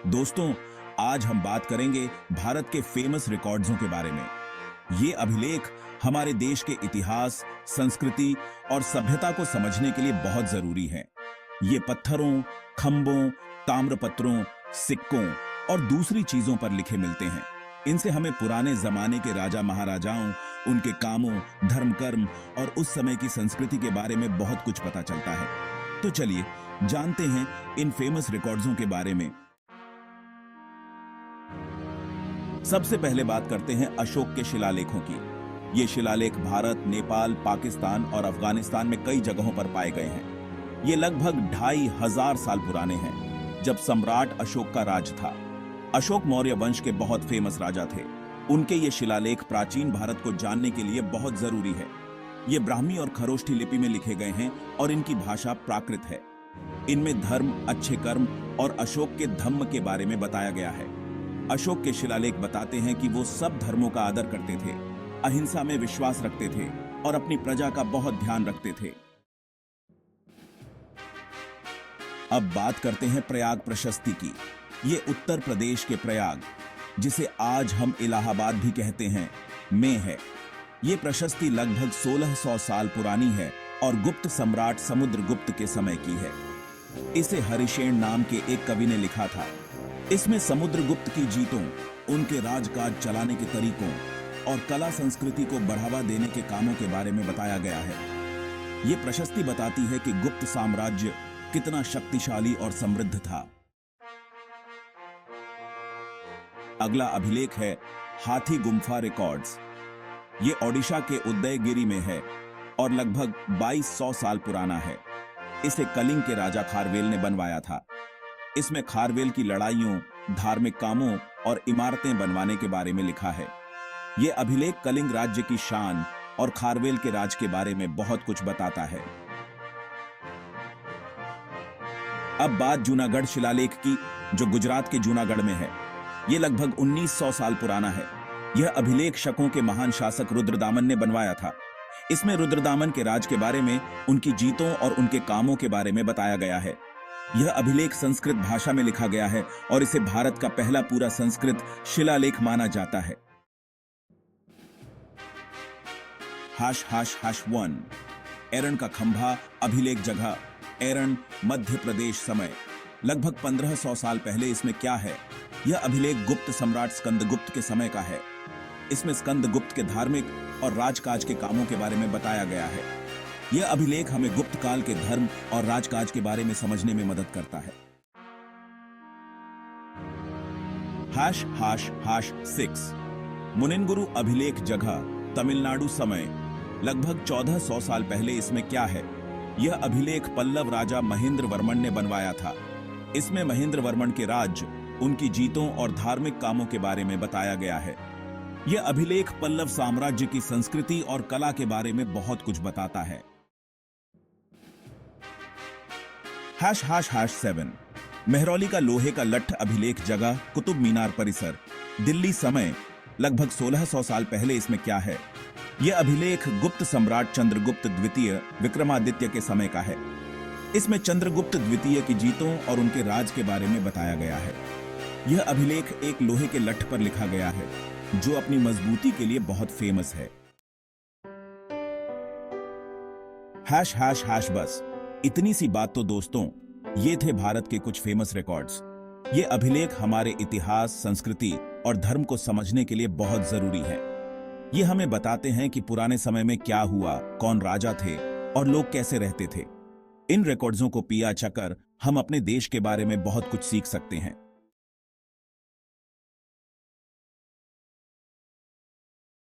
दोस्तों, आज हम बात करेंगे भारत के फेमस रिकॉर्ड्सों के बारे में। ये अभिलेख हमारे देश के इतिहास, संस्कृति और सभ्यता को समझने के लिए बहुत जरूरी है। ये पत्थरों, खंभों, ताम्रपत्रों, सिक्कों और दूसरी चीजों पर लिखे मिलते हैं। इनसे हमें पुराने जमाने के राजा महाराजाओं, उनके कामों, धर्म कर्म और उस समय की संस्कृति के बारे में बहुत कुछ पता चलता है। तो चलिए जानते हैं इन फेमस रिकॉर्ड्सों के बारे में। सबसे पहले बात करते हैं अशोक के शिलालेखों की। ये शिलालेख भारत, नेपाल, पाकिस्तान और अफगानिस्तान में कई जगहों पर पाए गए हैं। ये लगभग 2500 साल पुराने हैं, जब सम्राट अशोक का राज था। अशोक मौर्य वंश के बहुत फेमस राजा थे। उनके ये शिलालेख प्राचीन भारत को जानने के लिए बहुत जरूरी है। ये ब्राह्मी और खरोष्ठी लिपि में लिखे गए हैं और इनकी भाषा प्राकृत है। इनमें धर्म, अच्छे कर्म और अशोक के धम्म के बारे में बताया गया है। अशोक के शिलालेख बताते हैं कि वो सब धर्मों का आदर करते थे, अहिंसा में विश्वास रखते थे और अपनी प्रजा का बहुत ध्यान रखते थे। अब बात करते हैं प्रयाग प्रशस्ति की। ये उत्तर प्रदेश के प्रयाग, जिसे आज हम इलाहाबाद भी कहते हैं, में है। ये प्रशस्ति लगभग 1600 साल पुरानी है और गुप्त सम्राट समुद्रगुप्त के समय की है। इसे हरिशेन नाम के एक कवि ने लिखा था। इसमें समुद्रगुप्त की जीतों, उनके राजकाज चलाने के तरीकों और कला संस्कृति को बढ़ावा देने के कामों के बारे में बताया गया है। ये प्रशस्ति बताती है कि गुप्त साम्राज्य कितना शक्तिशाली और समृद्ध था। अगला अभिलेख है हाथी गुम्फा रिकॉर्ड्स। ये ओडिशा के उदयगिरी में है और लगभग 2200 साल पुराना है। इसे कलिंग के राजा खारवेल ने बनवाया था। इसमें खारवेल की लड़ाइयों, धार्मिक कामों और इमारतें बनवाने के बारे में लिखा है। यह अभिलेख कलिंग राज्य की शान और खारवेल के राज के बारे में बहुत कुछ बताता है। अब बात जूनागढ़ शिलालेख की, जो गुजरात के जूनागढ़ में है। यह लगभग 1900 साल पुराना है। यह अभिलेख शकों के महान शासक रुद्रदामन ने बनवाया था। इसमें रुद्रदामन के राज के बारे में, उनकी जीतों और उनके कामों के बारे में बताया गया है। यह अभिलेख संस्कृत भाषा में लिखा गया है और इसे भारत का पहला पूरा संस्कृत शिलालेख माना जाता है। ###1 एरन का खंभा अभिलेख जगह, एरन, मध्य प्रदेश। समय लगभग 1500 साल पहले। इसमें क्या है? यह अभिलेख गुप्त सम्राट स्कंदगुप्त के समय का है। इसमें स्कंदगुप्त के धार्मिक और राजकाज के कामों के बारे में बताया गया है। यह अभिलेख हमें गुप्त काल के धर्म और राजकाज के बारे में समझने में मदद करता है। ###6 मुनिनगुरु अभिलेख जगह, तमिलनाडु। समय लगभग 1400 साल पहले। इसमें क्या है? यह अभिलेख पल्लव राजा महेंद्र वर्मन ने बनवाया था। इसमें महेंद्र वर्मन के राज्य, उनकी जीतों और धार्मिक कामों के बारे में बताया गया है। यह अभिलेख पल्लव साम्राज्य की संस्कृति और कला के बारे में बहुत कुछ बताता है। ###7 मेहरौली का लोहे का लट्ठ अभिलेख जगह, कुतुब मीनार परिसर, दिल्ली। समय लगभग 1600 साल पहले। इसमें क्या है? यह अभिलेख गुप्त सम्राट चंद्रगुप्त द्वितीय विक्रमादित्य के समय का है। इसमें चंद्रगुप्त द्वितीय की जीतों और उनके राज के बारे में बताया गया है। यह अभिलेख एक लोहे के लट्ठ पर लिखा गया है, जो अपनी मजबूती के लिए बहुत फेमस है। ###बस इतनी सी बात। तो दोस्तों, ये थे भारत के कुछ फेमस रिकॉर्ड्स। ये अभिलेख हमारे इतिहास, संस्कृति और धर्म को समझने के लिए बहुत जरूरी है। ये हमें बताते हैं कि पुराने समय में क्या हुआ, कौन राजा थे और लोग कैसे रहते थे। इन रिकॉर्ड्सों को पिया चकर हम अपने देश के बारे में बहुत कुछ सीख सकते हैं।